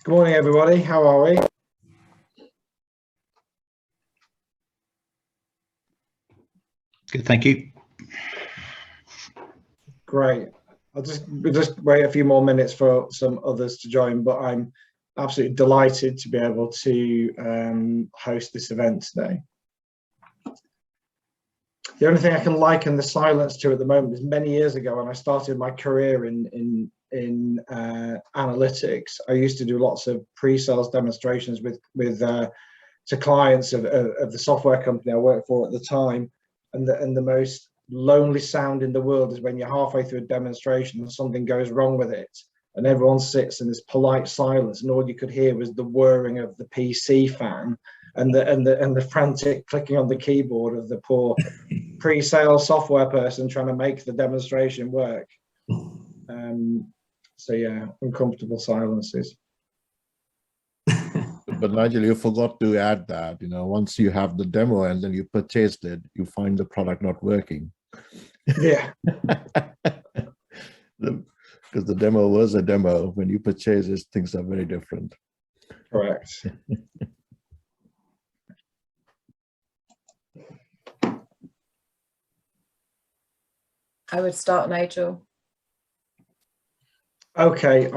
Good morning, everybody. How are we? Good, thank you. Great. We'll just wait a few more minutes for some others to join, but I'm absolutely delighted to be able to host this event today. The only thing I can liken the silence to at the moment is many years ago when I started my career in analytics. I used to do lots of pre-sales demonstrations to clients of the software company I worked for at the time, and the most lonely sound in the world is when you're halfway through a demonstration and something goes wrong with it, and everyone sits in this polite silence, and all you could hear was the whirring of the PC fan and the frantic clicking on the keyboard of the poor pre-sale software person trying to make the demonstration work. So yeah, uncomfortable silences. But Nigel, you forgot to add that, once you have the demo and then you purchased it, you find the product not working. Yeah. Because the demo was a demo. When you purchase it, things are very different. Correct. I would start, Nigel. Okay,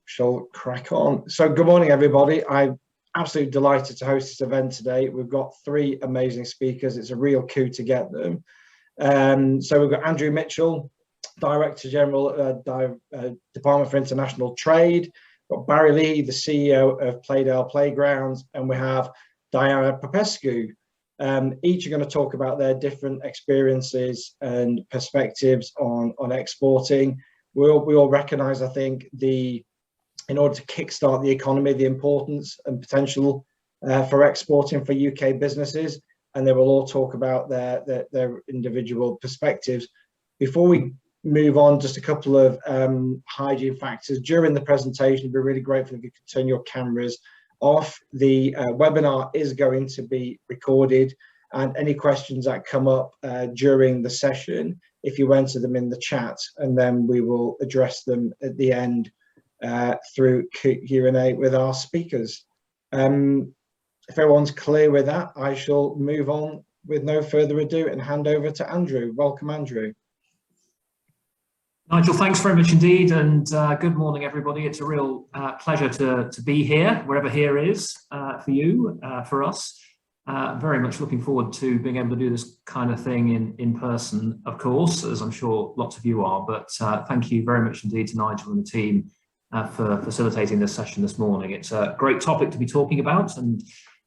shall crack on. So good morning, everybody. I'm absolutely delighted to host this event today. We've got three amazing speakers. It's a real coup to get them. So we've got Andrew Mitchell, Director General, Department for International Trade. We've got Barry Leahey, the CEO of Playdale Playgrounds, and we have Diana Popescu. Each are going to talk about their different experiences and perspectives on exporting. We all recognise, I think, in order to kickstart the economy, the importance and potential for exporting for UK businesses, and they will all talk about their individual perspectives. Before we move on, just a couple of hygiene factors. During the presentation, it'd be really grateful if you could turn your cameras off. The webinar is going to be recorded, and any questions that come up during the session, if you enter them in the chat, and then we will address them at the end through Q&A with our speakers. If everyone's clear with that, I shall move on with no further ado and hand over to Andrew. Welcome, Andrew. Nigel, thanks very much indeed, and good morning, everybody. It's a real pleasure to be here, wherever here is for you, for us. Very much looking forward to being able to do this kind of thing in person, of course, as I'm sure lots of you are, but thank you very much indeed to Nigel and the team for facilitating this session this morning. It's a great topic to be talking about, and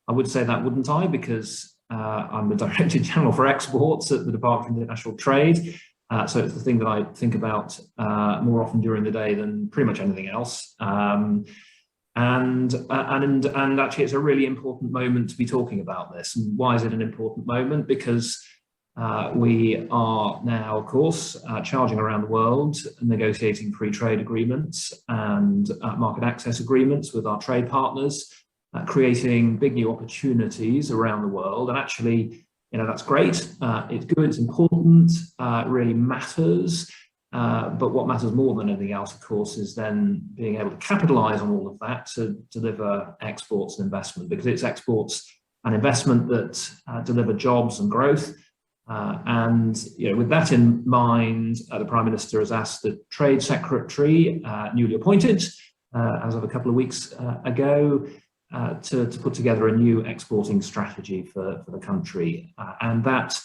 I would say that, wouldn't I, because I'm the Director General for Exports at the Department for International Trade. So it's the thing that I think about more often during the day than pretty much anything else. And actually, it's a really important moment to be talking about this. And why is it an important moment? Because we are now, of course, charging around the world, negotiating free trade agreements and market access agreements with our trade partners, creating big new opportunities around the world. And actually, that's great. It's good, it's important, it really matters. But what matters more than anything else, of course, is then being able to capitalize on all of that to deliver exports and investment, because it's exports and investment that deliver jobs and growth. And with that in mind, the Prime Minister has asked the Trade Secretary, newly appointed as of a couple of weeks ago, to put together a new exporting strategy for the country. And that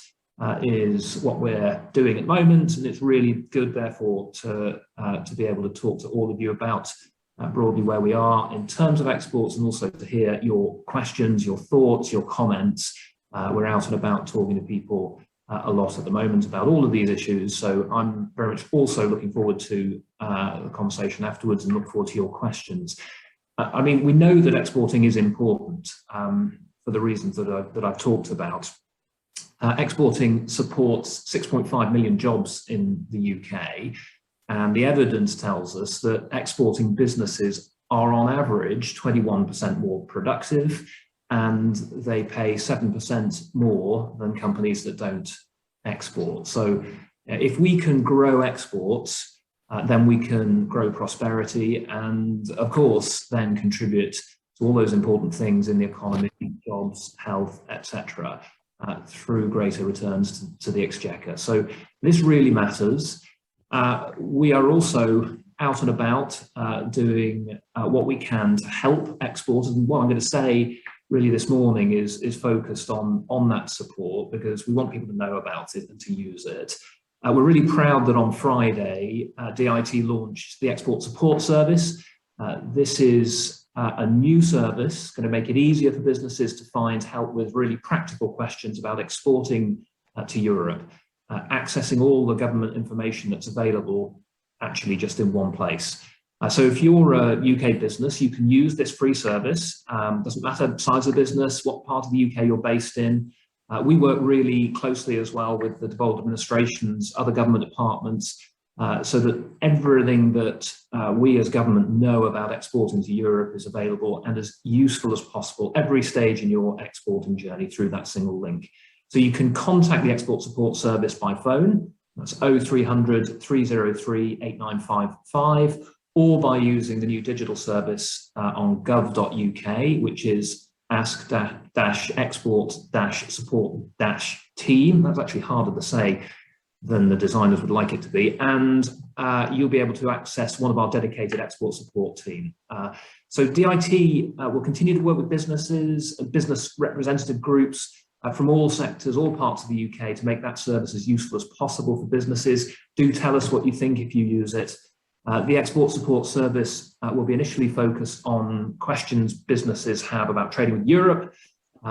is what we're doing at the moment, and it's really good, therefore, to be able to talk to all of you about broadly where we are in terms of exports, and also to hear your questions, your thoughts, your comments. We're out and about talking to people a lot at the moment about all of these issues, so I'm very much also looking forward to the conversation afterwards and look forward to your questions. I mean, we know that exporting is important for the reasons that I've talked about. Exporting supports 6.5 million jobs in the UK, and the evidence tells us that exporting businesses are on average 21% more productive, and they pay 7% more than companies that don't export. So if we can grow exports, then we can grow prosperity and, of course, then contribute to all those important things in the economy, jobs, health, etc., through greater returns to the exchequer. So this really matters. We are also out and about doing what we can to help exporters. And what I'm going to say really this morning is focused on that support, because we want people to know about it and to use it. We're really proud that on Friday, DIT launched the Export Support Service. This is a new service, going to make it easier for businesses to find help with really practical questions about exporting to Europe, accessing all the government information that's available actually just in one place. So if you're a UK business, you can use this free service. Doesn't matter the size of the business, what part of the UK you're based in. We work really closely as well with the devolved administrations, other government departments, so that everything that we as government know about exporting to Europe is available and as useful as possible every stage in your exporting journey through that single link. So you can contact the Export Support Service by phone, that's 0300 303 8955, or by using the new digital service on gov.uk, which is ask-export-support-team. That's actually harder to say than the designers would like it to be. And you'll be able to access one of our dedicated export support team. So DIT will continue to work with businesses and business representative groups from all sectors, all parts of the UK, to make that service as useful as possible for businesses. Do tell us what you think if you use it. The Export Support Service will be initially focused on questions businesses have about trading with Europe.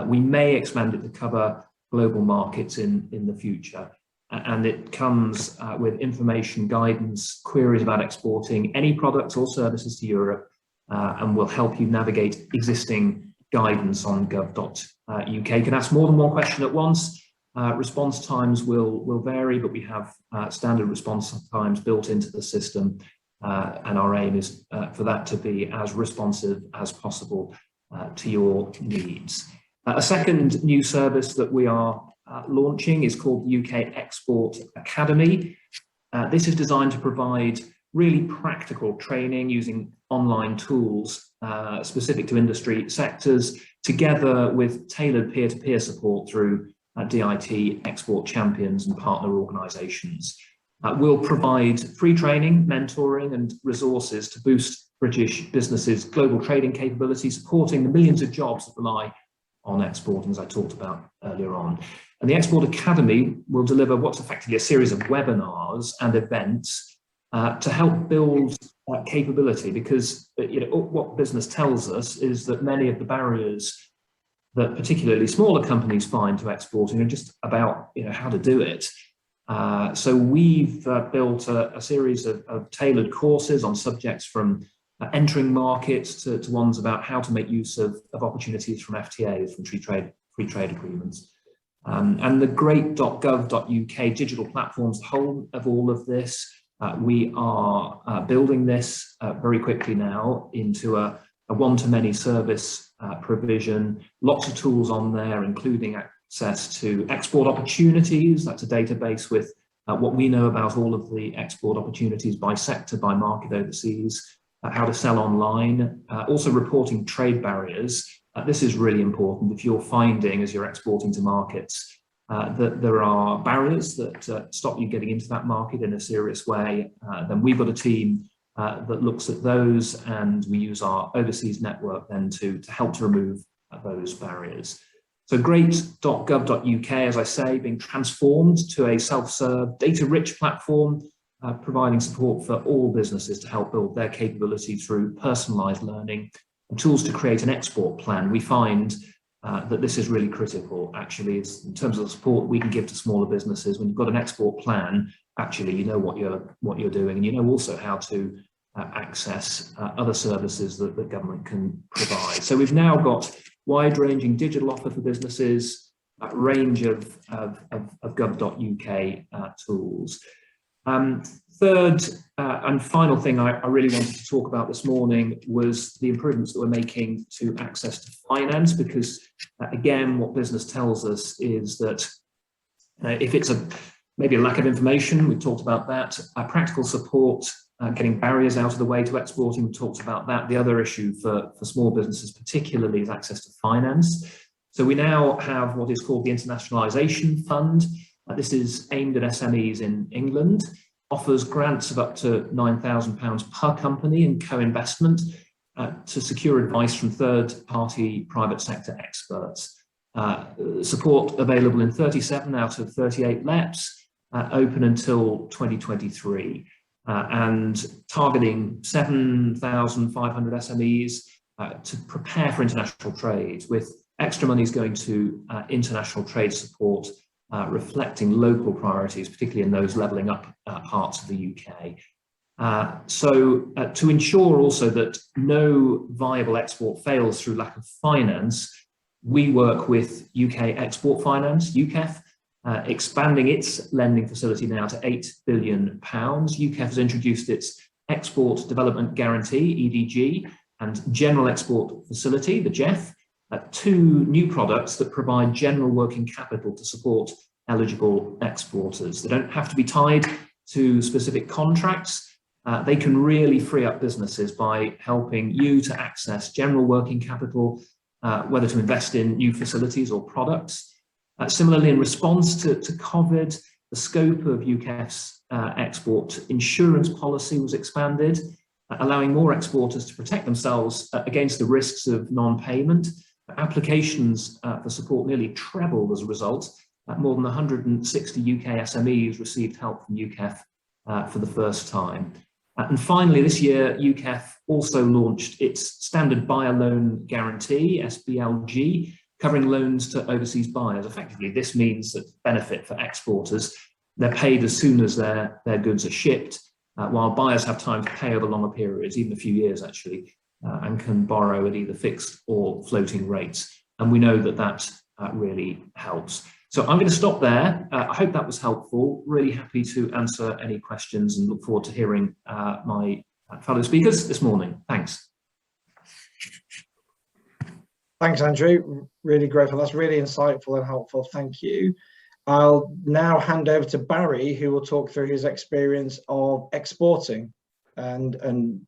We may expand it to cover global markets in the future. And it comes with information, guidance, queries about exporting any products or services to Europe, and will help you navigate existing guidance on gov.uk. You can ask more than one question at once. Response times will vary, but we have standard response times built into the system. And our aim is for that to be as responsive as possible to your needs. A second new service that we are launching is called the UK Export Academy. This is designed to provide really practical training using online tools specific to industry sectors, together with tailored peer-to-peer support through DIT export champions and partner organisations. We'll provide free training, mentoring and resources to boost British businesses' global trading capability, supporting the millions of jobs that rely on exporting, as I talked about earlier on. And the Export Academy will deliver what's effectively a series of webinars and events to help build capability, because what business tells us is that many of the barriers that particularly smaller companies find to exporting are just about how to do it. So we've built a series of tailored courses on subjects from entering markets to ones about how to make use of opportunities from FTAs, from free trade agreements. And the great .gov.uk digital platforms whole of all of this. We are building this very quickly now into a one-to-many service provision. Lots of tools on there, including access to export opportunities. That's a database with what we know about all of the export opportunities by sector, by market overseas, how to sell online, also reporting trade barriers. This is really important if you're finding, as you're exporting to markets, that there are barriers that stop you getting into that market in a serious way. Then we've got a team that looks at those, and we use our overseas network then to help to remove those barriers. So great.gov.uk, as I say, being transformed to a self-serve, data-rich platform, providing support for all businesses to help build their capability through personalised learning and tools to create an export plan. We find that this is really critical, actually, in terms of the support we can give to smaller businesses. When you've got an export plan, actually, you know what you're doing, and you know also how to access other services that the government can provide. So we've now got wide-ranging digital offer for businesses, a range of gov.uk tools. Third and final thing I really wanted to talk about this morning was the improvements that we're making to access to finance, because again, what business tells us is that if it's maybe a lack of information, we've talked about that, practical support getting barriers out of the way to exporting. We talked about that. The other issue for small businesses particularly is access to finance. So we now have what is called the Internationalisation Fund. This is aimed at SMEs in England, offers grants of up to £9,000 per company in co-investment to secure advice from third-party private sector experts. Support available in 37 out of 38 LEPs, open until 2023, and targeting 7,500 SMEs to prepare for international trade, with extra monies going to international trade support, reflecting local priorities, particularly in those levelling up parts of the UK. So to ensure also that no viable export fails through lack of finance, we work with UK Export Finance, UKEF, expanding its lending facility now to £8 billion. UKEF has introduced its Export Development Guarantee, EDG, and General Export Facility, the GEF, two new products that provide general working capital to support eligible exporters. They don't have to be tied to specific contracts. They can really free up businesses by helping you to access general working capital, whether to invest in new facilities or products. Similarly, in response to COVID, the scope of UKEF's export insurance policy was expanded, allowing more exporters to protect themselves against the risks of non-payment. Applications for support nearly trebled as a result. More than 160 UK SMEs received help from UKEF for the first time. And finally, this year, UKEF also launched its Standard Buyer Loan Guarantee, SBLG, covering loans to overseas buyers. Effectively, this means that benefit for exporters, they're paid as soon as their goods are shipped, while buyers have time to pay over longer periods, even a few years actually, and can borrow at either fixed or floating rates. And we know that that really helps. So I'm going to stop there. I hope that was helpful. Really happy to answer any questions and look forward to hearing my fellow speakers this morning. Thanks. Thanks, Andrew. Really grateful. That's really insightful and helpful. Thank you. I'll now hand over to Barry, who will talk through his experience of exporting and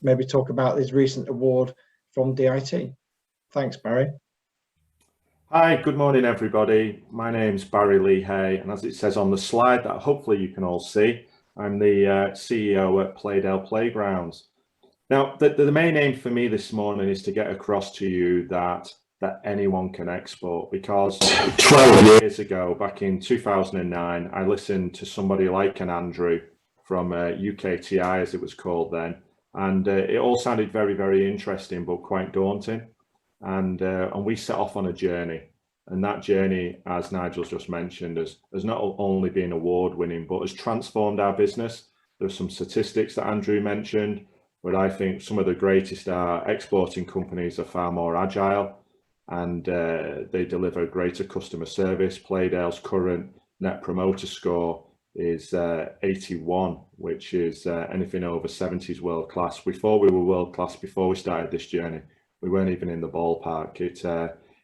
maybe talk about his recent award from DIT. Thanks, Barry. Hi, good morning, everybody. My name's Barry Leahey, and as it says on the slide that hopefully you can all see, I'm the CEO at Playdale Playgrounds. Now, the main aim for me this morning is to get across to you that anyone can export, because 12 years ago, back in 2009, I listened to somebody like an Andrew from UKTI, as it was called then, and it all sounded very, very interesting, but quite daunting. And we set off on a journey, and that journey, as Nigel's just mentioned, has not only been award-winning, but has transformed our business. There's some statistics that Andrew mentioned, but I think some of the greatest exporting companies are far more agile, and they deliver greater customer service. Playdale's current Net Promoter Score is 81, which is anything over 70 is world class. Before we were world class, before we started this journey, we weren't even in the ballpark.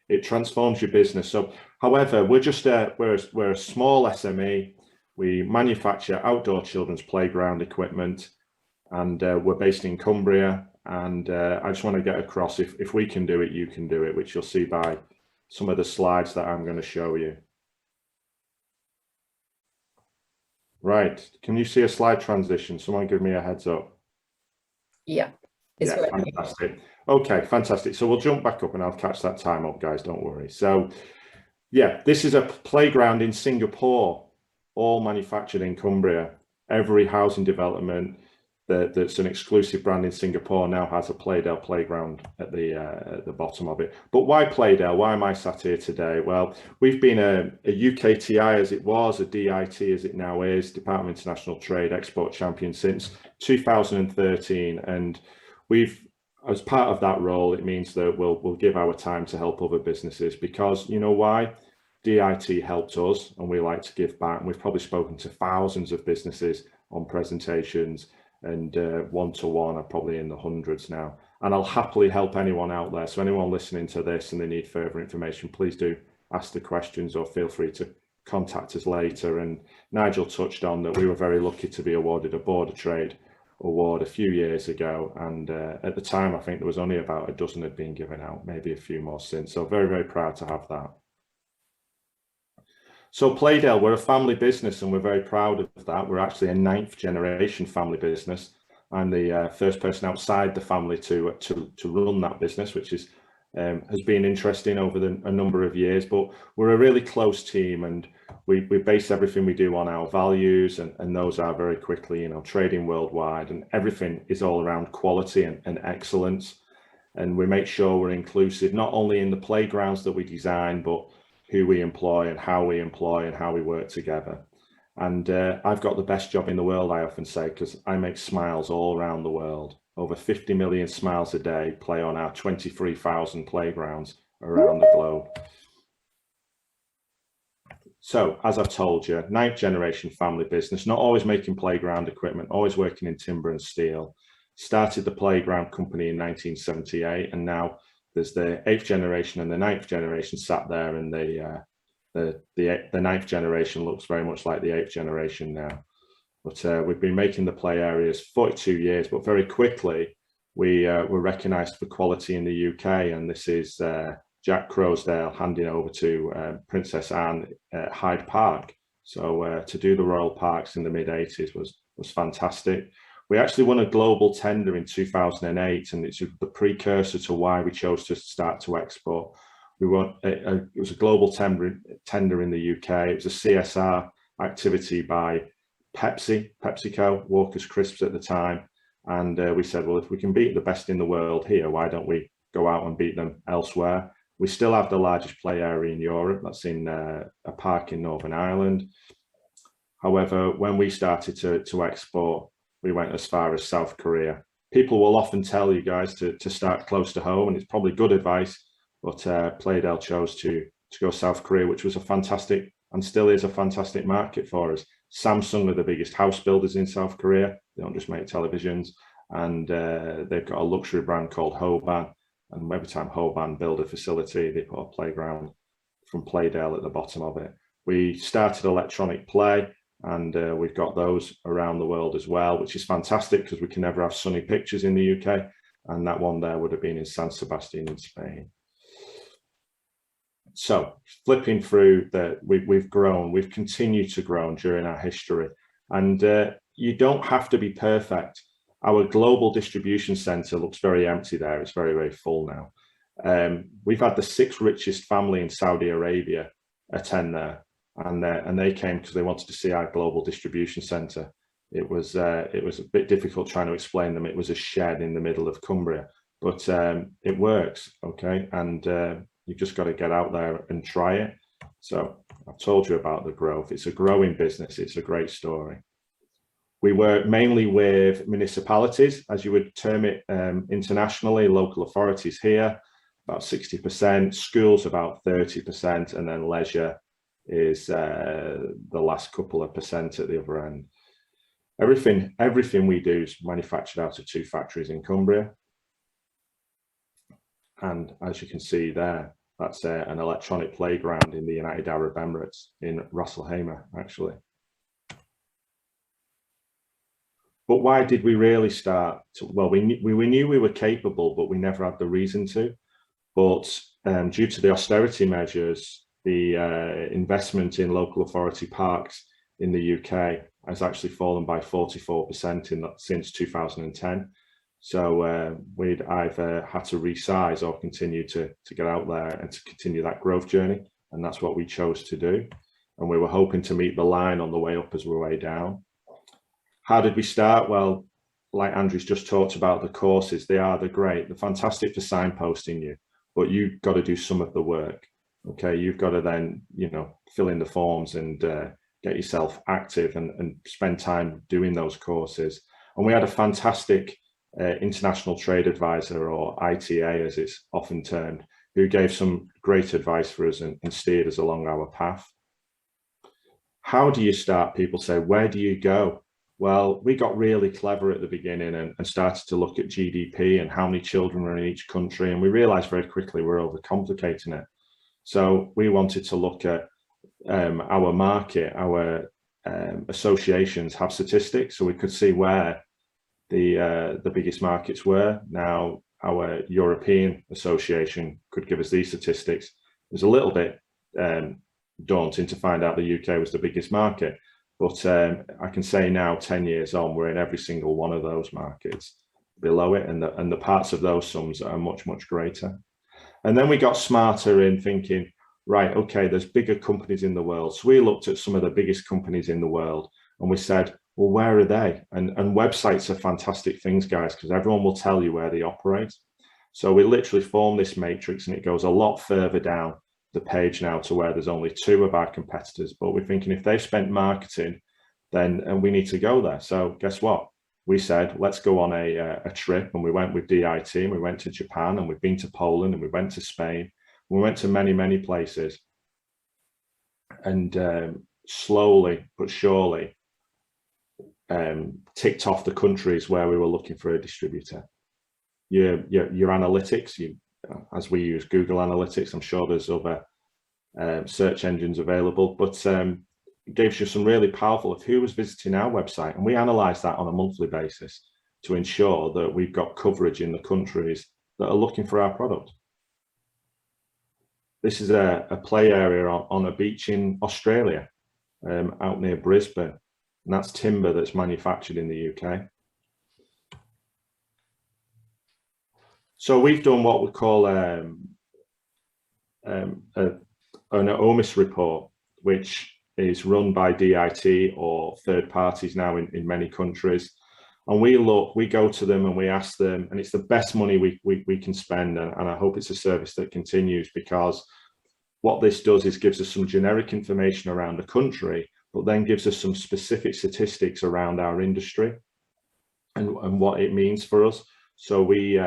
It transforms your business. So, however, we're a small SME. We manufacture outdoor children's playground equipment, and we're based in Cumbria. And I just want to get across, if we can do it, you can do it, which you'll see by some of the slides that I'm going to show you. Right, can you see a slide transition? Someone give me a heads up. Yeah, yeah, fantastic. Okay, fantastic. So we'll jump back up and I'll catch that time up, guys, don't worry. So yeah, this is a playground in Singapore, all manufactured in Cumbria. Every housing development that's an exclusive brand in Singapore now has a Playdale playground at the bottom of it. But why Playdale? Why am I sat here today? Well, we've been a UKTI as it was, a DIT as it now is, Department of International Trade export champion since 2013, and we've, as part of that role, it means that we'll give our time to help other businesses, because you know why? DIT helped us, and we like to give back. And we've probably spoken to thousands of businesses on presentations, and one-to-one are probably in the hundreds now. And I'll happily help anyone out there. So anyone listening to this and they need further information, please do ask the questions or feel free to contact us later. And Nigel touched on that we were very lucky to be awarded a Border Trade award a few years ago, and at the time I think there was only about a dozen had been given out, maybe a few more since, so very, very proud to have that. So Playdale, we're a family business and we're very proud of that. We're actually a 9th generation family business. I'm the first person outside the family to run that business, which is has been interesting over a number of years, but we're a really close team, and we base everything we do on our values, and those are very quickly, you know, trading worldwide, and everything is all around quality and excellence. And we make sure we're inclusive, not only in the playgrounds that we design, but who we employ and how we work together. And I've got the best job in the world, I often say, because I make smiles all around the world. Over 50 million smiles a day play on our 23,000 playgrounds around the globe. So, as I've told you, 9th generation family business, not always making playground equipment, always working in timber and steel. Started the playground company in 1978, and now there's the 8th generation and the 9th generation sat there, and the 9th generation looks very much like the 8th generation now. But we've been making the play areas 42 years, but very quickly we were recognised for quality in the UK, and this is Jack Crowsdale handing over to Princess Anne at Hyde Park. So to do the Royal Parks in the mid-80s was fantastic. We actually won a global tender in 2008, and it's the precursor to why we chose to start to export. We won it was a global tender in the UK. It was a CSR activity by PepsiCo, Walker's Crisps at the time, and we said, well, if we can beat the best in the world here, why don't we go out and beat them elsewhere? We still have the largest play area in Europe. That's in a park in Northern Ireland. However, when we started to export, we went as far as South Korea. People will often tell you guys to start close to home, and it's probably good advice, but Playdale chose to go South Korea, which was a fantastic and still is a fantastic market for us. Samsung are the biggest house builders in South Korea. They don't just make televisions, and they've got a luxury brand called Hoban, and every time Hoban build a facility, they put a playground from Playdale at the bottom of it. We started electronic play, and we've got those around the world as well, which is fantastic because we can never have sunny pictures in the UK, and that one there would have been in San Sebastian in Spain. So flipping through we've grown, we've continued to grow during our history, and you don't have to be perfect. Our global distribution center looks very empty there. It's very, very full now. We've had the 6th richest family in Saudi Arabia attend there, and they came because they wanted to see our global distribution center. It was a bit difficult trying to explain them. It was a shed in the middle of Cumbria, but it works, okay? And you've just got to get out there and try it. So I've told you about the growth. It's a growing business. It's a great story. We work mainly with municipalities, as you would term it internationally, local authorities here, about 60%, schools about 30%, and then leisure is the last couple of percent at the other end. Everything we do is manufactured out of 2 factories in Cumbria. And as you can see there, that's an electronic playground in the United Arab Emirates, in Ras Al Khaimah, actually. But why did we really start? Well, we knew we were capable, but we never had the reason to. But due to the austerity measures, the investment in local authority parks in the UK has actually fallen by 44% since 2010. So we'd either had to resize or continue to get out there and to continue that growth journey. And that's what we chose to do. And we were hoping to meet the line on the way up as we're way down. How did we start? Well, like Andrew's just talked about, the courses, they're great. They're fantastic for signposting you, but you've got to do some of the work. Okay, you've got to then, you know, fill in the forms and get yourself active and spend time doing those courses. And we had a fantastic international trade advisor, or ITA as it's often termed, who gave some great advice for us and steered us along our path. How do you start? People say, where do you go? Well, we got really clever at the beginning and started to look at GDP and how many children were in each country, and we realized very quickly we're overcomplicating it. So we wanted to look at our market, our associations have statistics, so we could see where the biggest markets were. Now our European Association could give us these statistics. It was a little bit daunting to find out the UK was the biggest market, but I can say now, 10 years on, we're in every single one of those markets below it, and the parts of those sums are much, much greater. And then we got smarter in thinking, right, okay, there's bigger companies in the world. So we looked at some of the biggest companies in the world and we said, well, where are they? And websites are fantastic things, guys, because everyone will tell you where they operate. So we literally formed this matrix, and it goes a lot further down the page now to where there's only 2 of our competitors. But we're thinking if they've spent marketing, then we need to go there. So guess what? We said, let's go on a trip, and we went with DIT, and we went to Japan, and we've been to Poland, and we went to Spain. We went to many, many places, and slowly but surely ticked off the countries where we were looking for a distributor. Your analytics, as we use Google Analytics, I'm sure there's other search engines available, but it gives you some really powerful of who was visiting our website, and we analyze that on a monthly basis to ensure that we've got coverage in the countries that are looking for our product. This is a play area on a beach in Australia, out near Brisbane, and that's timber that's manufactured in the UK. So we've done what we call an OMIS report, which is run by DIT or third parties now in many countries. And we go to them and we ask them, and it's the best money we can spend. And I hope it's a service that continues, because what this does is gives us some generic information around the country, but then gives us some specific statistics around our industry and what it means for us. So we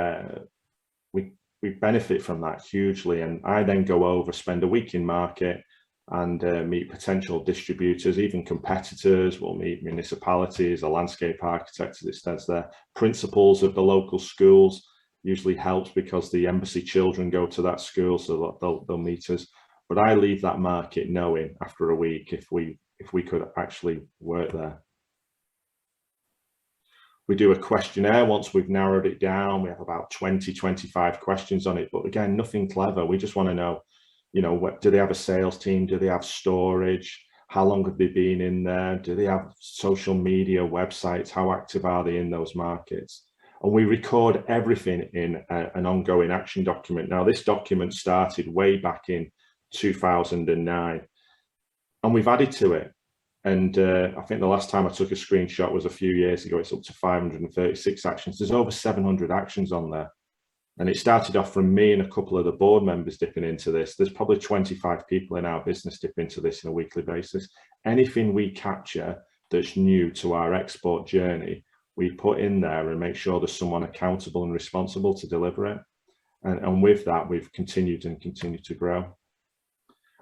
benefit from that hugely. And I then go over, spend a week in market, and meet potential distributors, even competitors. We'll meet municipalities, a landscape architect, as it says there, principals of the local schools. Usually helps because the embassy children go to that school, so they'll meet us. But I leave that market knowing after a week if we could actually work there. We do a questionnaire once we've narrowed it down. We have about 20-25 questions on it, but again, nothing clever. We just want to know, do they have a sales team? Do they have storage? How long have they been in there? Do they have social media, websites? How active are they in those markets? And we record everything in an ongoing action document. Now, this document started way back in 2009, and we've added to it. And I think the last time I took a screenshot was a few years ago. It's up to 536 actions. There's over 700 actions on there. And it started off from me and a couple of the board members dipping into this. There's probably 25 people in our business dip into this on a weekly basis. Anything we capture that's new to our export journey, we put in there and make sure there's someone accountable and responsible to deliver it. And with that, we've continued to grow.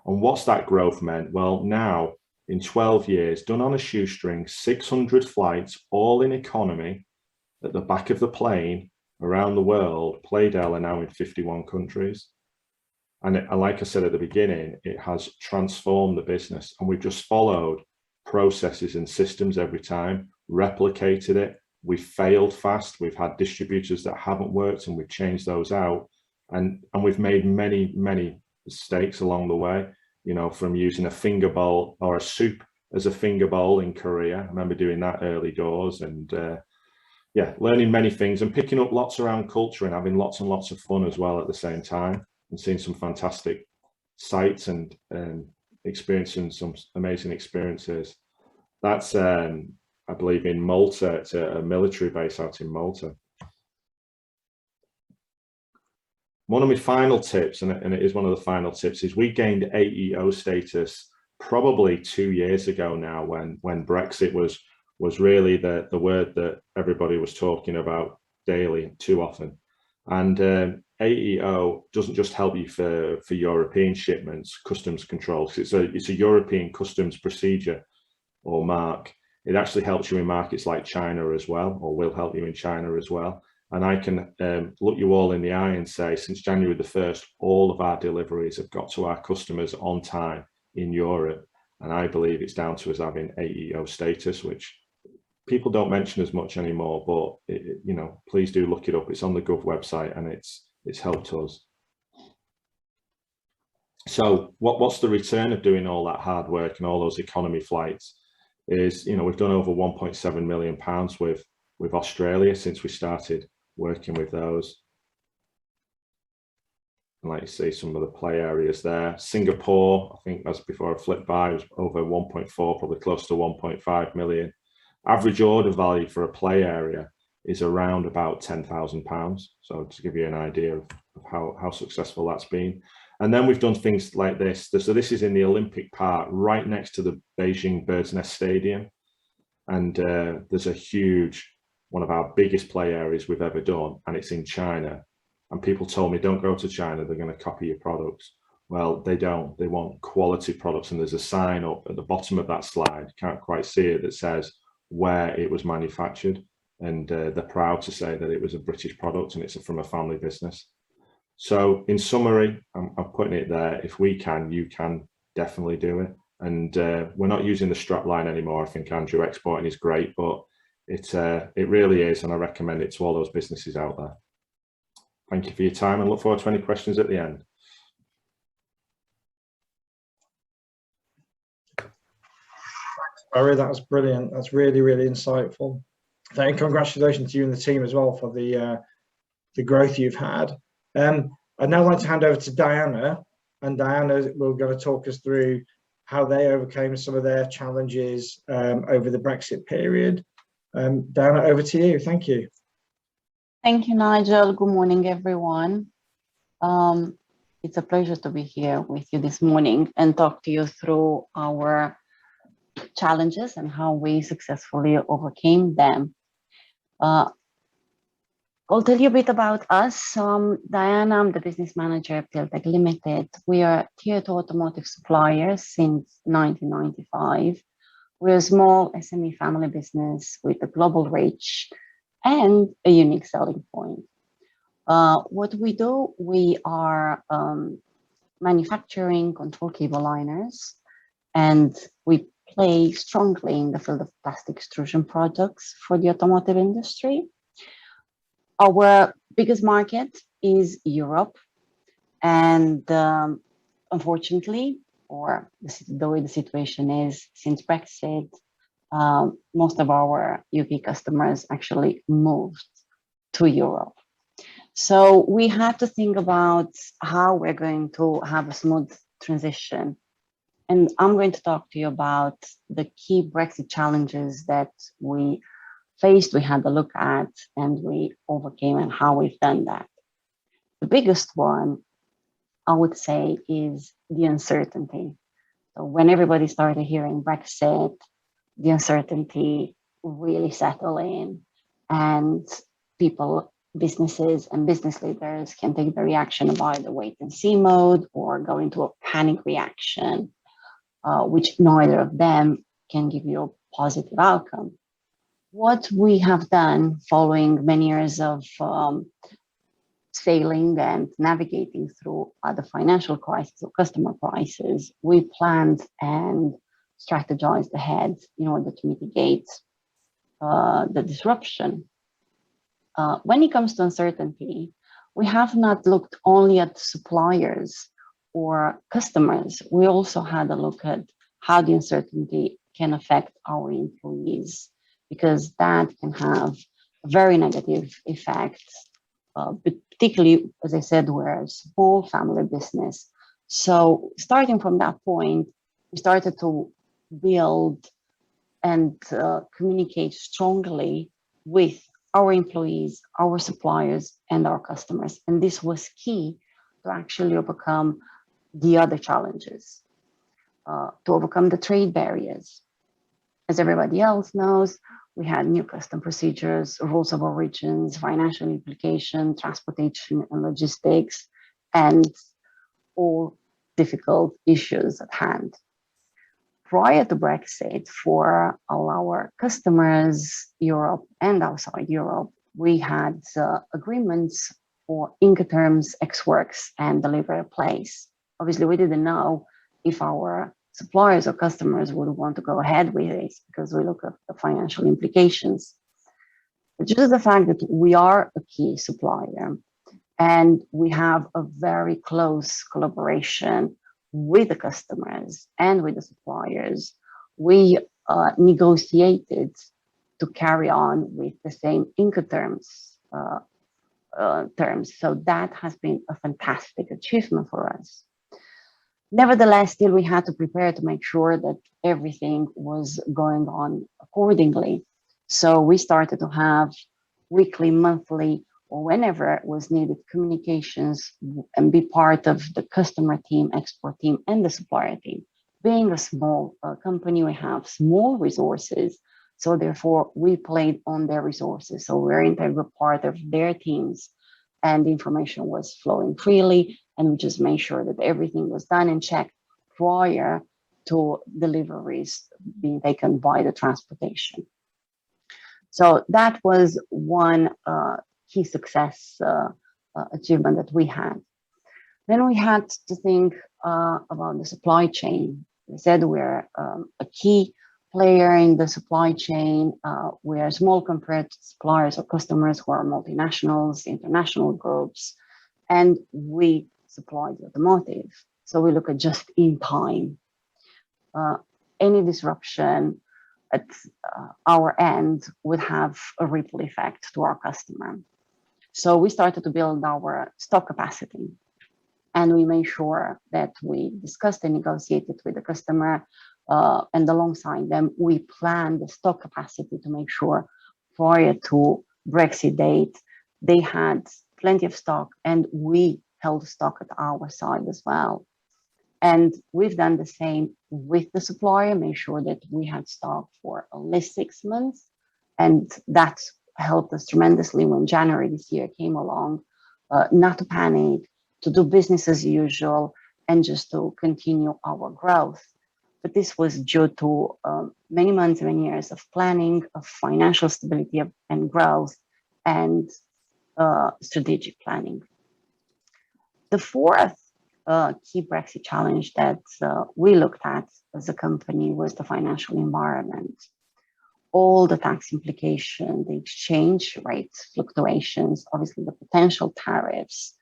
And what's that growth meant? Well, now in 12 years, done on a shoestring, 600 flights, all in economy, at the back of the plane, around the world. Playdale are now in 51 countries. And like I said at the beginning, it has transformed the business, and we've just followed processes and systems every time, replicated it. We've failed fast. We've had distributors that haven't worked, and we've changed those out. And we've made many, many mistakes along the way, from using a finger bowl or a soup as a finger bowl in Korea. I remember doing that early doors, and yeah, learning many things and picking up lots around culture and having lots and lots of fun as well at the same time, and seeing some fantastic sights and experiencing some amazing experiences. That's, I believe, in Malta. It's a military base out in Malta. One of my final tips, and it is one of the final tips, is we gained AEO status probably 2 years ago now, when Brexit was really the word that everybody was talking about daily too often. And AEO doesn't just help you for European shipments, customs controls. It's a European customs procedure or mark. It actually helps you in markets like China as well, or will help you in China as well. And I can look you all in the eye and say, since January the 1st, all of our deliveries have got to our customers on time in Europe. And I believe it's down to us having AEO status, which people don't mention as much anymore, but you know, please do look it up. It's on the Gov website, and it's helped us. So what's the return of doing all that hard work and all those economy flights? Is, you know, we've done over 1.7 million pounds with Australia since we started working with those. And like you see, some of the play areas there. Singapore, I think that's before I flipped by, was over 1.4, probably close to 1.5 million. Average order value for a play area is around about £10,000. So to give you an idea of how successful that's been. And then we've done things like this. So this is in the Olympic Park, right next to the Beijing Bird's Nest Stadium. And there's a huge, one of our biggest play areas we've ever done, and it's in China. And people told me, don't go to China, they're going to copy your products. Well, they don't. They want quality products. And there's a sign up at the bottom of that slide, can't quite see it, that says where it was manufactured. And they're proud to say that it was a British product and it's from a family business. So in summary, I'm putting it there. If we can, you can definitely do it. And we're not using the strap line anymore. I think Andrew exporting is great, but it really is. And I recommend it to all those businesses out there. Thank you for your time, and look forward to any questions at the end. Barry, that was brilliant. That's really, really insightful. And congratulations to you and the team as well for the growth you've had. I'd now like to hand over to Diana, and Diana will going to talk us through how they overcame some of their challenges over the Brexit period. Diana, over to you. Thank you. Thank you, Nigel. Good morning, everyone. It's a pleasure to be here with you this morning and talk to you through our challenges and how we successfully overcame them. I'll tell you a bit about us. Diana, I'm the Business Manager of Piltec Limited. We are tier 2 automotive suppliers since 1995. We're a small SME family business with a global reach and a unique selling point. What we do, we are manufacturing control cable liners, and we play strongly in the field of plastic extrusion products for the automotive industry. Our biggest market is Europe, and unfortunately, or the way the situation is, since Brexit, most of our UK customers actually moved to Europe. So we had to think about how we're going to have a smooth transition. And I'm going to talk to you about the key Brexit challenges that we faced, we had a look at, and we overcame, and how we've done that. The biggest one, I would say, is the uncertainty. So when everybody started hearing Brexit, the uncertainty really settled in, and people, businesses and business leaders can take the reaction by the wait and see mode or go into a panic reaction, which neither of them can give you a positive outcome. What we have done following many years of sailing and navigating through other financial crises or customer crises, we planned and strategized ahead in order to mitigate the disruption. When it comes to uncertainty, we have not looked only at suppliers or customers. We also had a look at how the uncertainty can affect our employees, because that can have a very negative effect, particularly, as I said, we're a small family business. So starting from that point, we started to build and communicate strongly with our employees, our suppliers, and our customers. And this was key to actually overcome the other challenges, to overcome the trade barriers. As everybody else knows, we had new custom procedures, rules of origins, financial implication, transportation and logistics, and all difficult issues at hand. Prior to Brexit, for all our customers, Europe and outside Europe, we had agreements for Incoterms, Ex Works, and Delivery Place. Obviously, we didn't know if our suppliers or customers would want to go ahead with this because we look at the financial implications. But due to the fact that we are a key supplier and we have a very close collaboration with the customers and with the suppliers, we negotiated to carry on with the same Incoterms terms. So that has been a fantastic achievement for us. Nevertheless, still we had to prepare to make sure that everything was going on accordingly. So we started to have weekly, monthly, or whenever it was needed, communications and be part of the customer team, export team, and the supplier team. Being a small company, we have small resources. So therefore, we played on their resources. So we're an integral part of their teams, and the information was flowing freely. And we just made sure that everything was done and checked prior to deliveries being taken by the transportation. So that was one key success achievement that we had. Then we had to think about the supply chain. We said we're a key player in the supply chain. We are small compared to suppliers or customers who are multinationals, international groups, and we supply the automotive. So we look at just in time. Any disruption at our end would have a ripple effect to our customer. So we started to build our stock capacity, and we made sure that we discussed and negotiated with the customer, and alongside them, we planned the stock capacity to make sure prior to Brexit date, they had plenty of stock, and we held stock at our side as well. And we've done the same with the supplier, made sure that we had stock for at least 6 months. And that helped us tremendously when January this year came along, not to panic, to do business as usual, and just to continue our growth. But this was due to many months, many years of planning, of financial stability and growth, and strategic planning. The fourth key Brexit challenge that we looked at as a company was the financial environment. All the tax implications, the exchange rate fluctuations, obviously the potential tariffs.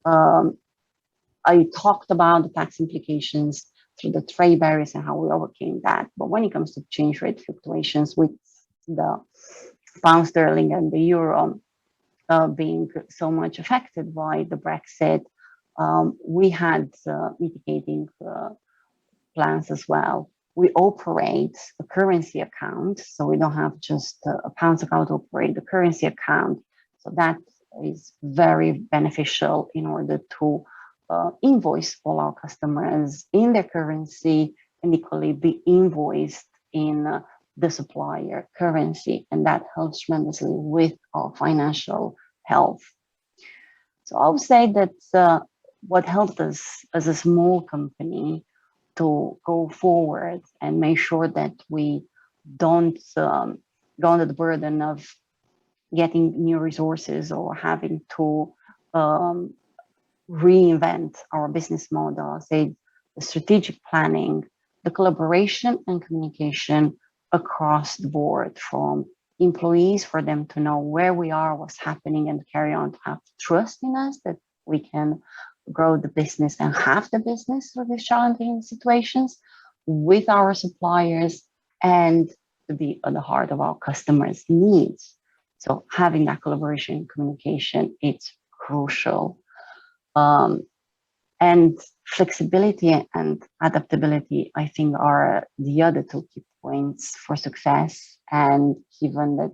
I talked about the tax implications through the trade barriers and how we overcame that. But when it comes to exchange rate fluctuations with the pound sterling and the euro being so much affected by the Brexit, we had mitigating plans as well. We operate a currency account, so we don't have just a pounds account, operate the currency account. So that is very beneficial in order to invoice all our customers in their currency and equally be invoiced in the supplier currency. And that helps tremendously with our financial health. So I would say that what helped us as a small company to go forward and make sure that we don't go under the burden of getting new resources or having to reinvent our business model, say the strategic planning, the collaboration and communication across the board, from employees for them to know where we are, what's happening, and carry on to have trust in us that we can grow the business and have the business through these challenging situations with our suppliers, and to be at the heart of our customers' needs. So having that collaboration and communication, it's crucial. And flexibility and adaptability, I think, are the other two key points for success. And given that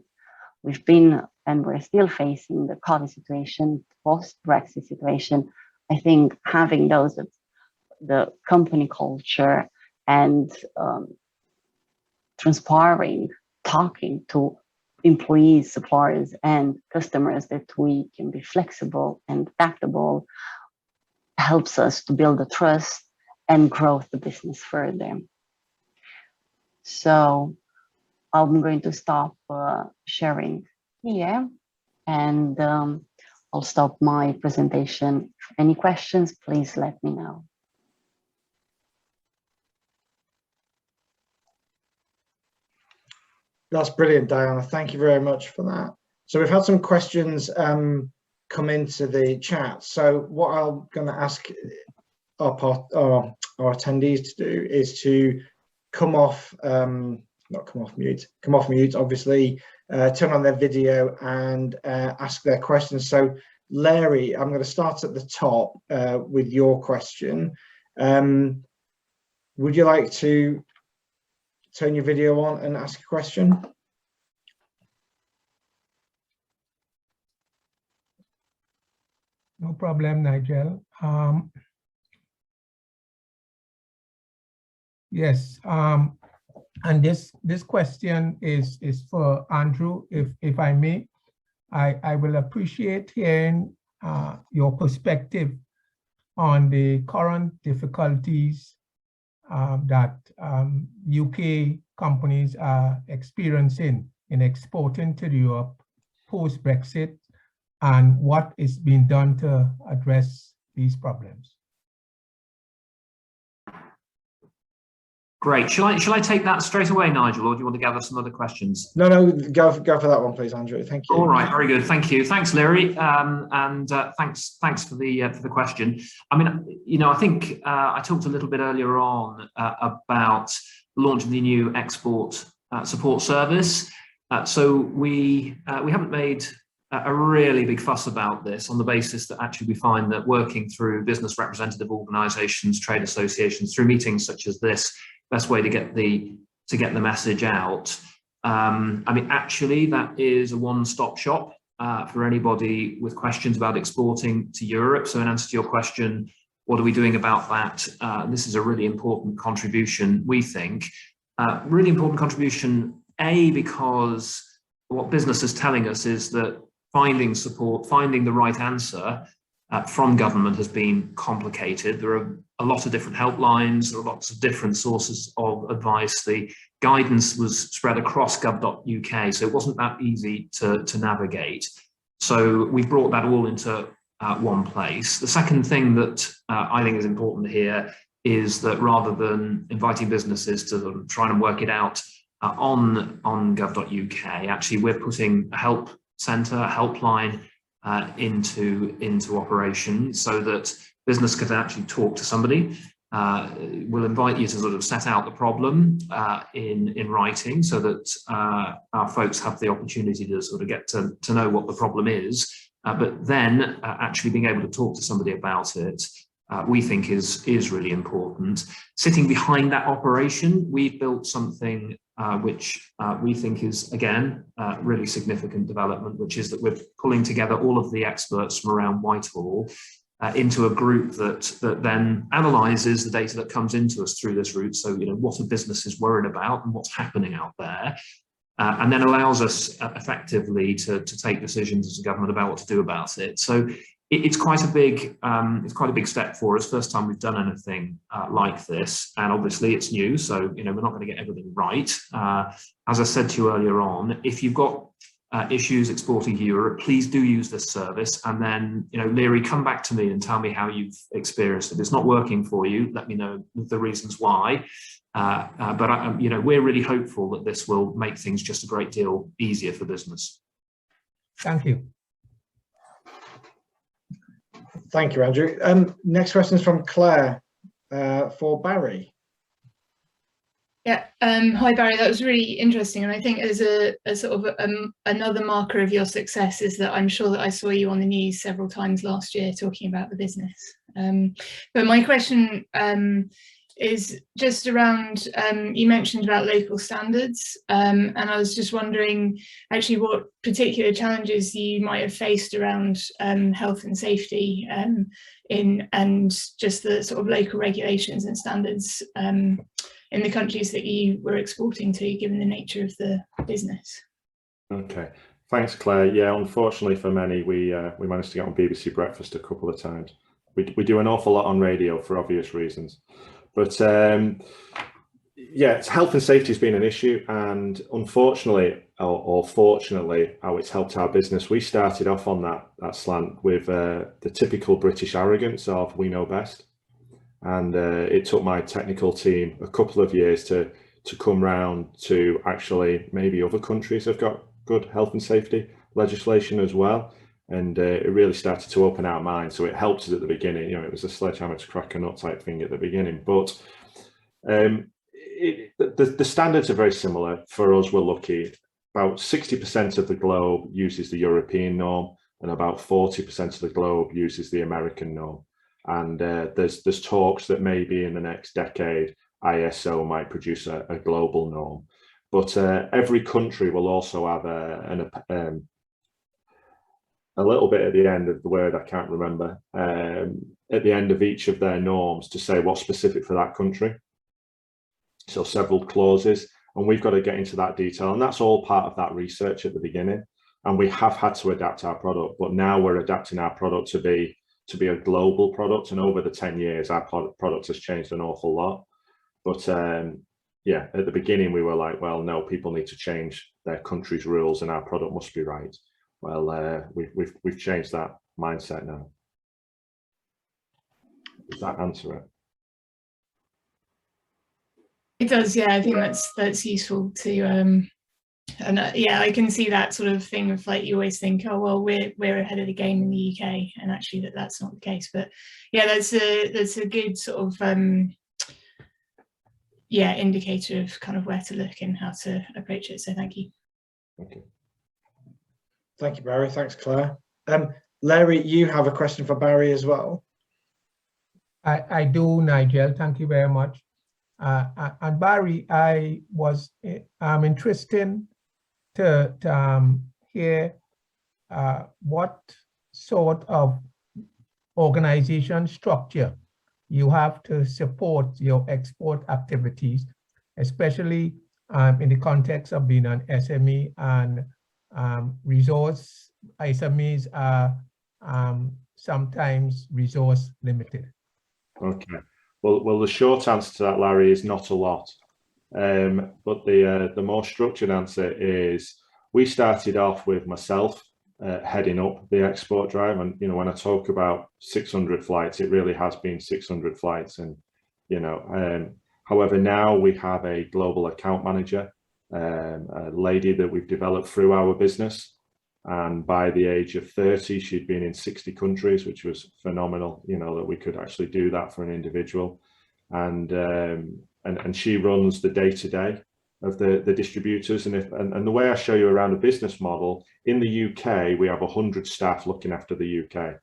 we've been and we're still facing the COVID situation, post-Brexit situation, I think having those, the company culture and transpiring, talking to employees, suppliers, and customers that we can be flexible and adaptable helps us to build the trust and grow the business further. So I'm going to stop sharing here, and I'll stop my presentation. Any questions, please let me know. That's brilliant, Diana. Thank you very much for that. So we've had some questions come into the chat. So what I'm going to ask our attendees to do is to come off mute, obviously, turn on their video and ask their questions. So Larry, I'm going to start at the top with your question. Would you like to turn your video on and ask a question? No problem, Nigel. Yes, and this question is for Andrew, if I may. I will appreciate hearing your perspective on the current difficulties that UK companies are experiencing in exporting to Europe post-Brexit, and what is being done to address these problems. Great. Shall I take that straight away, Nigel, or do you want to gather some other questions? No, go for that one, please, Andrew. Thank you. All right, very good. Thank you. Thanks, Larry, and thanks for the question. I mean, you know, I think I talked a little bit earlier on about the launch of the new export support service. So we haven't made a really big fuss about this on the basis that actually we find that working through business representative organisations, trade associations, through meetings such as this, best way to get the message out. I mean, actually, that is a one-stop shop for anybody with questions about exporting to Europe. So in answer to your question, what are we doing about that? This is a really important contribution, we think. Really important contribution, A, because what business is telling us is that finding support, finding the right answer from government has been complicated. There are a lot of different helplines, there are lots of different sources of advice. The guidance was spread across gov.uk, so it wasn't that easy to navigate. So we brought that all into one place. The second thing that I think is important here is that rather than inviting businesses to sort of try and work it out on gov.uk, actually we're putting a help centre, a helpline into operation so that business can actually talk to somebody. We'll invite you to sort of set out the problem in writing so that our folks have the opportunity to sort of get to know what the problem is, but then actually being able to talk to somebody about it, we think is really important. Sitting behind that operation, we've built something which we think is, again, really significant development, which is that we're pulling together all of the experts from around Whitehall into a group that then analyses the data that comes into us through this route. So, you know, what are businesses worried about and what's happening out there, and then allows us effectively to take decisions as a government about what to do about it. So it's quite a big step for us. First time we've done anything like this, and obviously it's new, so you know we're not going to get everything right. As I said to you earlier on, if you've got issues exporting to Europe, please do use this service, and then, you know, Leahey, come back to me and tell me how you've experienced it. If it's not working for you, let me know the reasons why. But you know, we're really hopeful that this will make things just a great deal easier for business. Thank you. Thank you, Andrew. Next question is from Claire for Barry. Yeah, hi Barry, that was really interesting, and I think as a sort of another marker of your success is that I'm sure that I saw you on the news several times last year talking about the business. But my question is just around, you mentioned about local standards, and I was just wondering actually what particular challenges you might have faced around health and safety and just the sort of local regulations and standards in the countries that you were exporting to, given the nature of the business. Okay, thanks, Claire. Yeah, unfortunately for many, we managed to get on BBC Breakfast a couple of times. We do an awful lot on radio for obvious reasons, but yeah, health and safety has been an issue, and unfortunately or fortunately, how it's helped our business. We started off on that slant with the typical British arrogance of we know best. And it took my technical team a couple of years to to come round to actually maybe other countries have got good health and safety legislation as well. And it really started to open our minds. So it helped us at the beginning. You know, it was a sledgehammer to crack a nut type thing at the beginning. But the standards are very similar. For us, we're lucky. About 60% of the globe uses the European norm, and about 40% of the globe uses the American norm. And there's talks that maybe in the next decade, ISO might produce a global norm. But every country will also have a little bit at the end of the word, I can't remember, at the end of each of their norms to say what's specific for that country. So several clauses, and we've got to get into that detail. And that's all part of that research at the beginning. And we have had to adapt our product, but now we're adapting our product to be a global product. And over the 10 years, our product has changed an awful lot. But yeah, at the beginning, we were like, well, no, people need to change their country's rules and our product must be right. Well, we've changed that mindset now. Does that answer it? It does, yeah. I think that's useful to, and yeah, I can see that sort of thing of like you always think, oh well, we're ahead of the game in the UK, and actually that's not the case. But yeah, that's a good sort of yeah, indicator of kind of where to look and how to approach it. So thank you. Okay. Thank you, Barry. Thanks, Claire. Larry, you have a question for Barry as well. I do, Nigel. Thank you very much. And Barry, I'm interested to hear what sort of organization structure you have to support your export activities, especially in the context of being an SME and resource. SMEs are sometimes resource limited. Okay. Well, the short answer to that, Larry, is not a lot. But the more structured answer is we started off with myself heading up the export drive. And, you know, when I talk about 600 flights, it really has been 600 flights. And, you know, however, now we have a global account manager, a lady that we've developed through our business. And by the age of 30, she'd been in 60 countries, which was phenomenal, you know, that we could actually do that for an individual. And she runs the day-to-day of the distributors. And the way I show you around the business model, in the UK, we have 100 staff looking after the UK.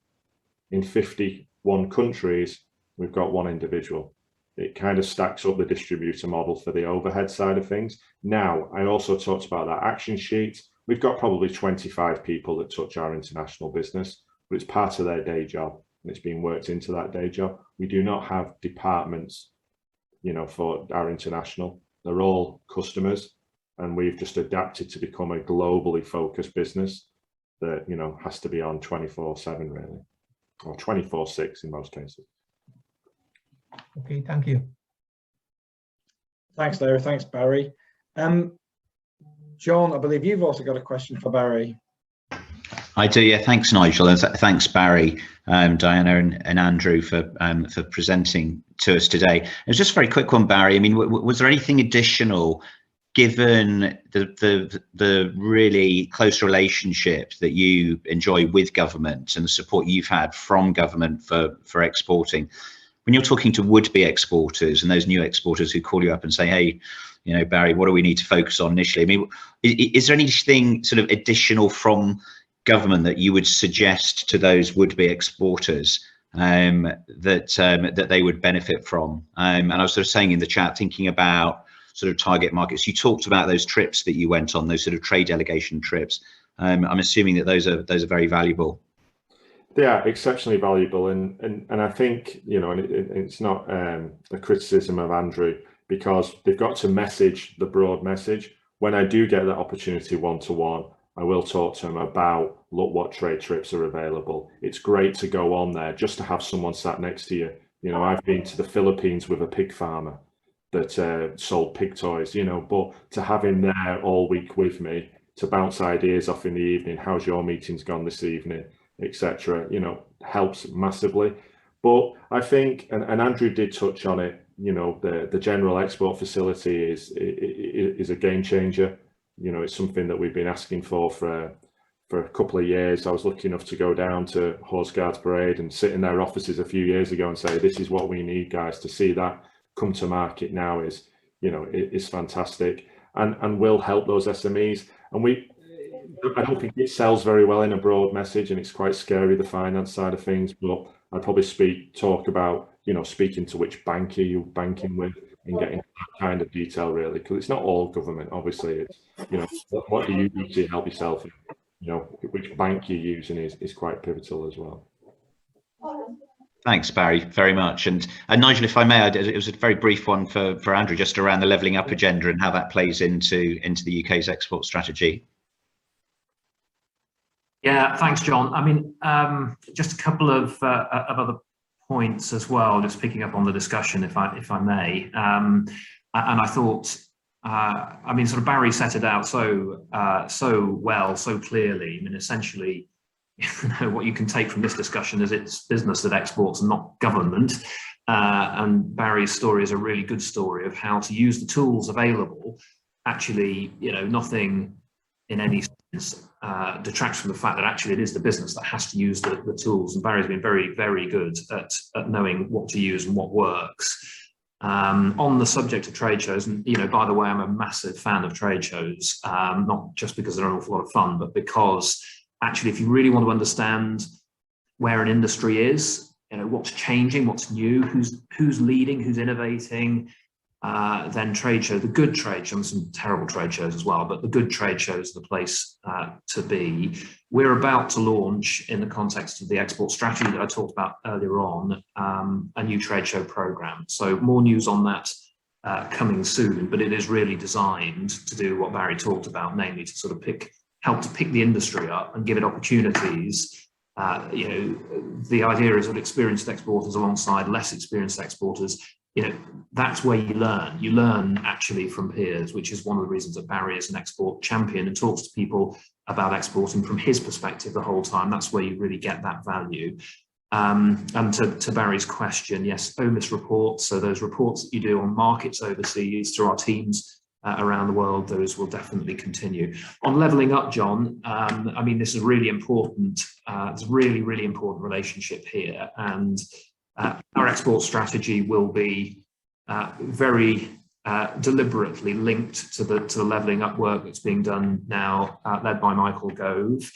In 51 countries, we've got one individual. It kind of stacks up the distributor model for the overhead side of things. Now, I also talked about that action sheet. We've got probably 25 people that touch our international business, but it's part of their day job and it's being worked into that day job. We do not have departments, you know, for our international. They're all customers, and we've just adapted to become a globally focused business that, you know, has to be on 24/7 really, or 24/6 in most cases. Okay, thank you. Thanks, Larry. Thanks, Barry. John, I believe you've also got a question for Barry. I do, yeah. Thanks, Nigel, and thanks, Barry, Diana, and Andrew for presenting to us today. It was just a very quick one, Barry. I mean, was there anything additional, given the really close relationship that you enjoy with government and the support you've had from government for exporting? When you're talking to would-be exporters and those new exporters who call you up and say, hey, you know, Barry, what do we need to focus on initially? I mean, is there anything sort of additional from government that you would suggest to those would-be exporters that they would benefit from? And I was sort of saying in the chat, thinking about sort of target markets, you talked about those trips that you went on, those sort of trade delegation trips. I'm assuming that those are very valuable. They are exceptionally valuable, and I think, you know, and it's not a criticism of Andrew, because they've got to message the broad message. When I do get that opportunity one-to-one, I will talk to them about, look, what trade trips are available. It's great to go on there just to have someone sat next to you. You know, I've been to the Philippines with a pig farmer that sold pig toys, you know, but to have him there all week with me to bounce ideas off in the evening, how's your meeting's gone this evening, etc., you know, helps massively. But I think, and Andrew did touch on it, you know, the general export facility is a game changer. You know, it's something that we've been asking for a couple of years. I was lucky enough to go down to Horse Guards Parade and sit in their offices a few years ago and say, this is what we need, guys. To see that come to market now is, you know, is fantastic, and will help those SMEs. And I don't think it sells very well in a broad message, and it's quite scary, the finance side of things, but I'd probably talk about, you know, speaking to which bank are you banking with and getting that kind of detail, really, because it's not all government, obviously. It's, you know, what do you do to help yourself? You know, which bank you're using is quite pivotal as well. Thanks, Barry, very much. And Nigel, if I may, it was a very brief one for Andrew, just around the levelling up agenda and how that plays into the UK's export strategy. Yeah, thanks, John. I mean, just a couple of other points as well, just picking up on the discussion, if I may. And I thought, I mean, sort of Barry set it out so well, so clearly. I mean, essentially, you know, what you can take from this discussion is it's business that exports and not government. And Barry's story is a really good story of how to use the tools available. Actually, you know, nothing in any sense detracts from the fact that actually it is the business that has to use the tools. And Barry's been very, very good at knowing what to use and what works. On the subject of trade shows, and, you know, by the way, I'm a massive fan of trade shows, not just because they're an awful lot of fun, but because actually, if you really want to understand where an industry is, you know, what's changing, what's new, who's leading, who's innovating, then trade show, the good trade shows, some terrible trade shows as well, but the good trade shows are the place to be. We're about to launch, in the context of the export strategy that I talked about earlier on, a new trade show program. So more news on that coming soon, but it is really designed to do what Barry talked about, namely to sort of help to pick the industry up and give it opportunities. You know, the idea is that experienced exporters alongside less experienced exporters, you know, that's where you learn. You learn actually from peers, which is one of the reasons that Barry is an export champion and talks to people about exporting from his perspective the whole time. That's where you really get that value. And to Barry's question, yes, OMIS reports, so those reports that you do on markets overseas through our teams around the world, those will definitely continue. On levelling up, John, I mean, this is really important. It's a really, really important relationship here. And our export strategy will be very deliberately linked to the levelling up work that's being done now, led by Michael Gove.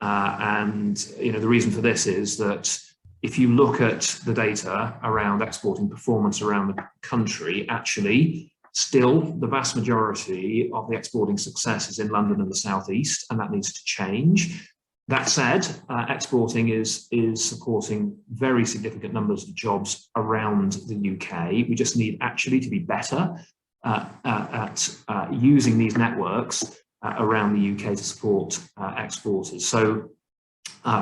And, you know, the reason for this is that if you look at the data around exporting performance around the country, actually, still the vast majority of the exporting success is in London and the Southeast, and that needs to change. That said, exporting is supporting very significant numbers of jobs around the UK. We just need actually to be better at using these networks around the UK to support exporters. So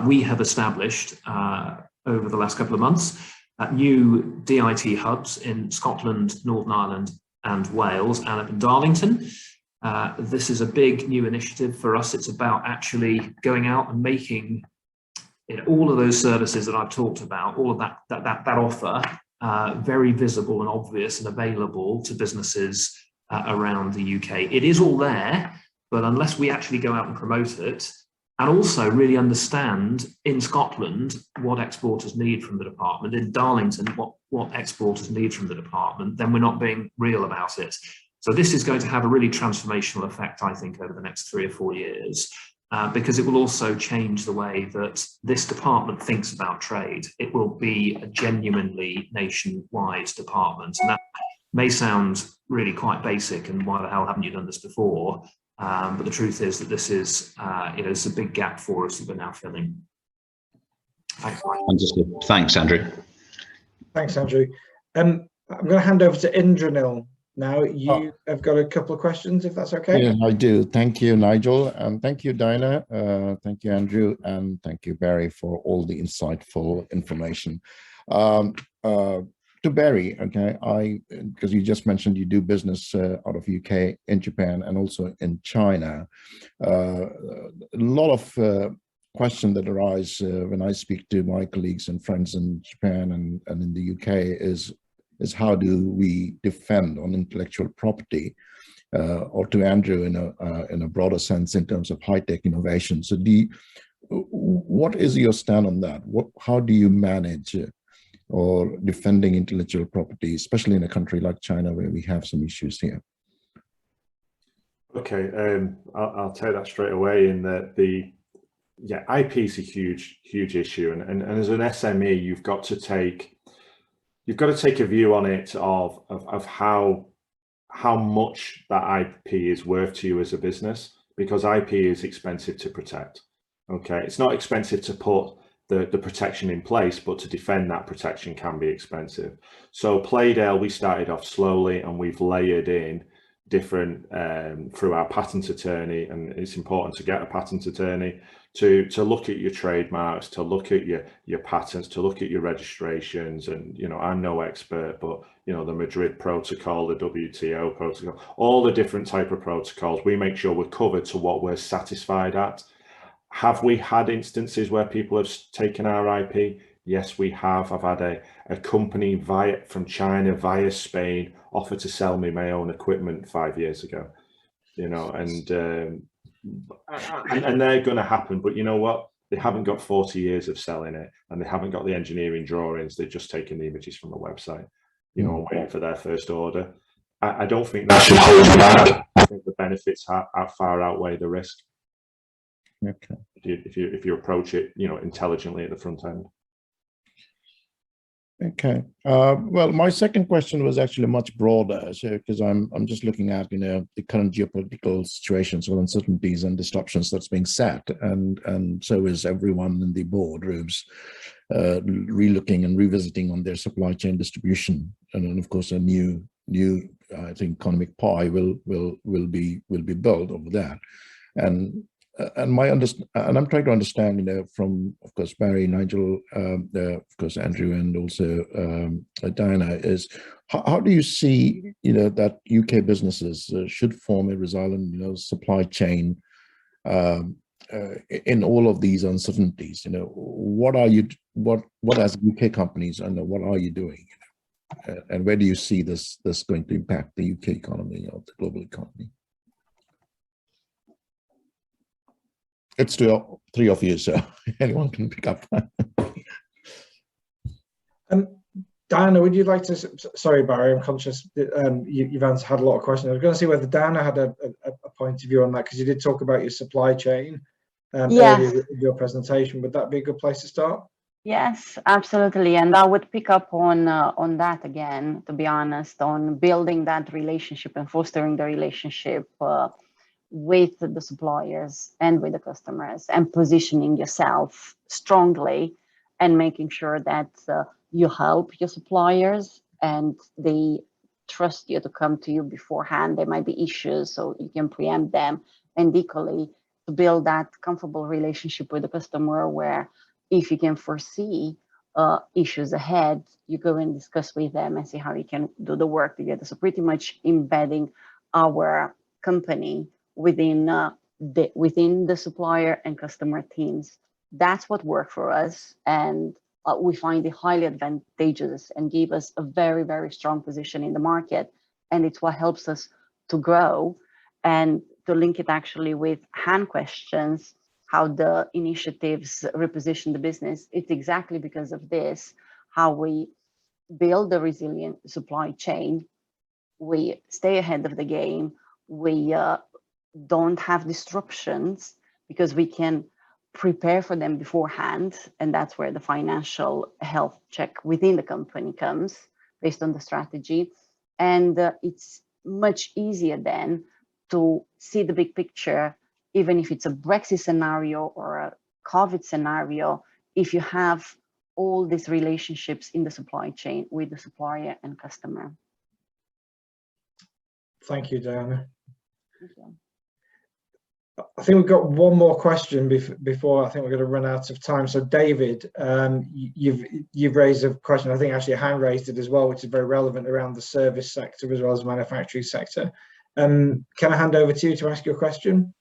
we have established over the last couple of months new DIT hubs in Scotland, Northern Ireland and Wales, and up in Darlington. This is a big new initiative for us. It's about actually going out and making all of those services that I've talked about, all of that offer very visible and obvious and available to businesses around the UK. It is all there, but unless we actually go out and promote it, and also really understand in Scotland what exporters need from the department, in Darlington what exporters need from the department, then we're not being real about it. So this is going to have a really transformational effect, I think, over the next 3 or 4 years, because it will also change the way that this department thinks about trade. It will be a genuinely nationwide department. And that may sound really quite basic, and why the hell haven't you done this before? But the truth is that this is, it's a big gap for us that we're now filling. Thanks, Mike. Understood. Thanks, Andrew. Thanks, Andrew. I'm going to hand over to Indranil now. You have got a couple of questions, if that's okay. Yeah, I do. Thank you, Nigel, and thank you, Diana. Thank you, Andrew, and thank you, Barry, for all the insightful information. To Barry, okay, because you just mentioned you do business out of UK, in Japan, and also in China. A lot of questions that arise when I speak to my colleagues and friends in Japan and in the UK is, is how do we defend on intellectual property, or to Andrew in a broader sense in terms of high-tech innovation. So what is your stand on that? How do you manage or defending intellectual property, especially in a country like China where we have some issues here? Okay, I'll take that straight away in that IP is a huge issue, and as an SME, you've got to take a view on it of how much that IP is worth to you as a business, because IP is expensive to protect. Okay, it's not expensive to put the protection in place, but to defend that protection can be expensive. So Playdale, we started off slowly, and we've layered in different through our patent attorney, and it's important to get a patent attorney to look at your trademarks, to look at your patents, to look at your registrations. And I'm no expert, but the Madrid protocol, the WTO protocol, all the different type of protocols, we make sure we're covered to what we're satisfied at. Have we had instances where people have taken our IP? Yes, we have. I've had a company from China via Spain offer to sell me my own equipment 5 years ago, and they're going to happen. But you know what? They haven't got 40 years of selling it, and they haven't got the engineering drawings. They've just taken the images from the website, waiting for their first order. I don't think that should hold you back. I think the benefits far outweigh the risk. Okay. If you approach it, intelligently at the front end. Okay. Well, my second question was actually much broader, because I'm just looking at the current geopolitical situations with uncertainties and disruptions that's being set, and so is everyone in the boardrooms relooking and revisiting on their supply chain distribution, and then of course a new I think economic pie will be built over that, and I'm trying to understand, from, of course, Barry, Nigel, of course, Andrew, and also Diana, is how do you see, that UK businesses should form a resilient, supply chain in all of these uncertainties? What as UK companies, and what are you doing? And where do you see this going to impact the UK economy or the global economy? It's three of you, so anyone can pick up. Diana, would you like to? Sorry, Barry, I'm conscious that you've had a lot of questions. I was going to see whether Diana had a point of view on that, because you did talk about your supply chain earlier in your presentation. Would that be a good place to start? Yes, absolutely. And I would pick up on that again, to be honest, on building that relationship and fostering the relationship with the suppliers and with the customers, and positioning yourself strongly and making sure that you help your suppliers and they trust you to come to you beforehand. There might be issues, so you can preempt them, and equally to build that comfortable relationship with the customer, where if you can foresee issues ahead, you go and discuss with them and see how you can do the work together. So pretty much embedding our company within the supplier and customer teams. That's what worked for us, and we find it highly advantageous and give us a very, very strong position in the market. And it's what helps us to grow. And to link it actually with hand questions, how the initiatives reposition the business, it's exactly because of this, how we build a resilient supply chain. We stay ahead of the game. We don't have disruptions because we can prepare for them beforehand, and that's where the financial health check within the company comes based on the strategy. And it's much easier then to see the big picture, even if it's a Brexit scenario or a COVID scenario, if you have all these relationships in the supply chain with the supplier and customer. Thank you, Diana. Thank you. I think we've got one more question before I think we're going to run out of time. So David, you've raised a question. I think actually a hand raised it as well, which is very relevant around the service sector as well as the manufacturing sector. Can I hand over to you to ask your question?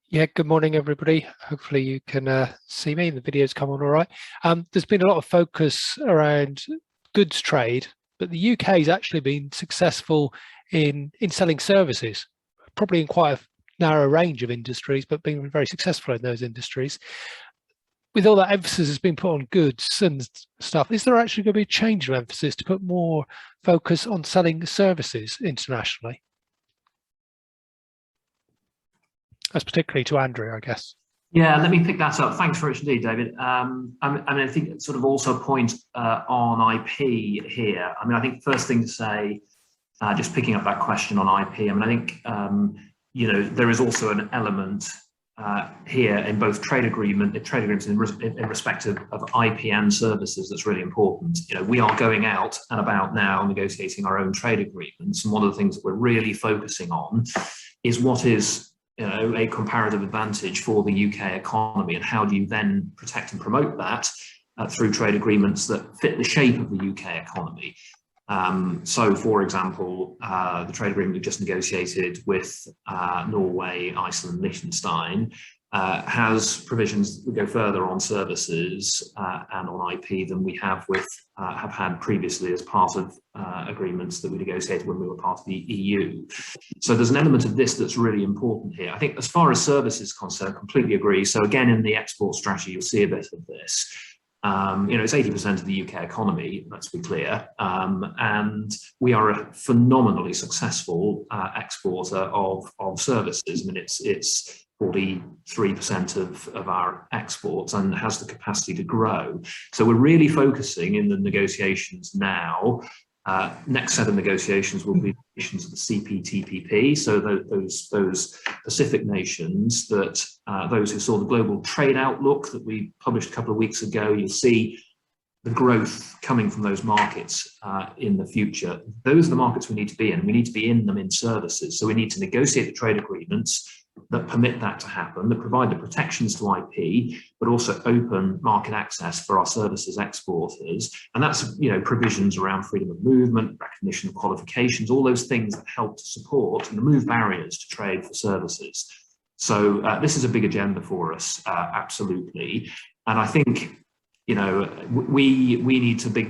Yeah, good morning, everybody. Hopefully you can see me. The video's come on all right. There's been a lot of focus around goods trade but the UK has actually been successful in selling services, probably in quite a narrow range of industries, but being very successful in those industries. With all that emphasis has been put on goods and stuff, is there actually going to be a change of emphasis to put more focus on selling services internationally? That's particularly to Andrew, I guess. Yeah, let me pick that up. Thanks very much indeed, David. I think it's sort of also a point on IP here. I mean, I think first thing to say, just picking up that question on IP, I mean, I think, you know, there is also an element here in both trade agreements in respect of IP and services that's really important. You know, we are going out and about now negotiating our own trade agreements, and one of the things that we're really focusing on is what is, you know, a comparative advantage for the UK economy, and how do you then protect and promote that through trade agreements that fit the shape of the UK economy. So, for example, the trade agreement we've just negotiated with Norway, Iceland, Liechtenstein has provisions that go further on services and on IP than we have had previously as part of agreements that we negotiated when we were part of the EU. So there's an element of this that's really important here. I think as far as services is concerned, completely agree. So again, in the export strategy, you'll see a bit of this. You know, it's 80% of the UK economy, let's be clear, and we are a phenomenally successful exporter of services. I mean, it's 43% of our exports and has the capacity to grow. So we're really focusing in the negotiations now. Next set of negotiations will be nations of the CPTPP, so those Pacific nations, that those who saw the global trade outlook that we published a couple of weeks ago, you'll see the growth coming from those markets in the future. Those are the markets we need to be in. We need to be in them in services. So we need to negotiate the trade agreements that permit that to happen, that provide the protections to IP, but also open market access for our services exporters. And that's, you know, provisions around freedom of movement, recognition of qualifications, all those things that help to support and remove barriers to trade for services. So this is a big agenda for us, absolutely. And I think, you know, we need to be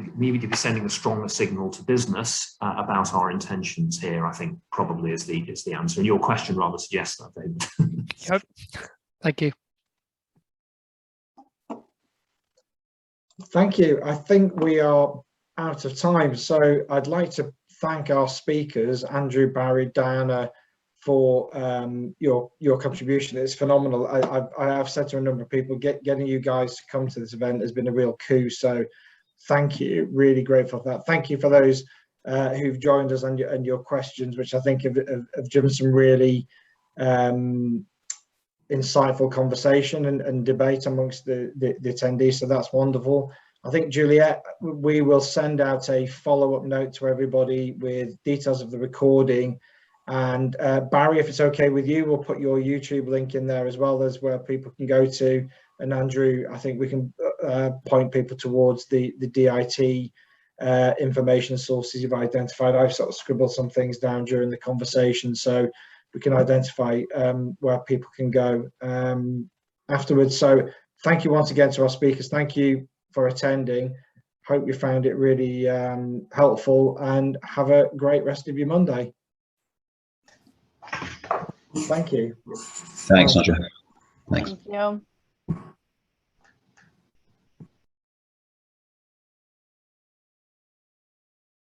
sending a stronger signal to business about our intentions here, I think probably is the answer. And your question rather suggests that, David. Yep. Thank you. Thank you. I think we are out of time. So I'd like to thank our speakers, Andrew, Barry, Diana, for your contribution. It's phenomenal. I have said to a number of people, getting you guys to come to this event has been a real coup. So thank you. Really grateful for that. Thank you for those who've joined us and your questions, which I think have driven some really insightful conversation and debate amongst the attendees. So that's wonderful. I think, Juliet, we will send out a follow-up note to everybody with details of the recording. And Barry, if it's okay with you, we'll put your YouTube link in there as well as where people can go to. And Andrew, I think we can point people towards the DIT information sources you've identified. I've sort of scribbled some things down during the conversation, so we can identify where people can go afterwards. So thank you once again to our speakers. Thank you for attending. Hope you found it really helpful, and have a great rest of your Monday. Thank you. Thanks, Nigel. Thanks. Thank you.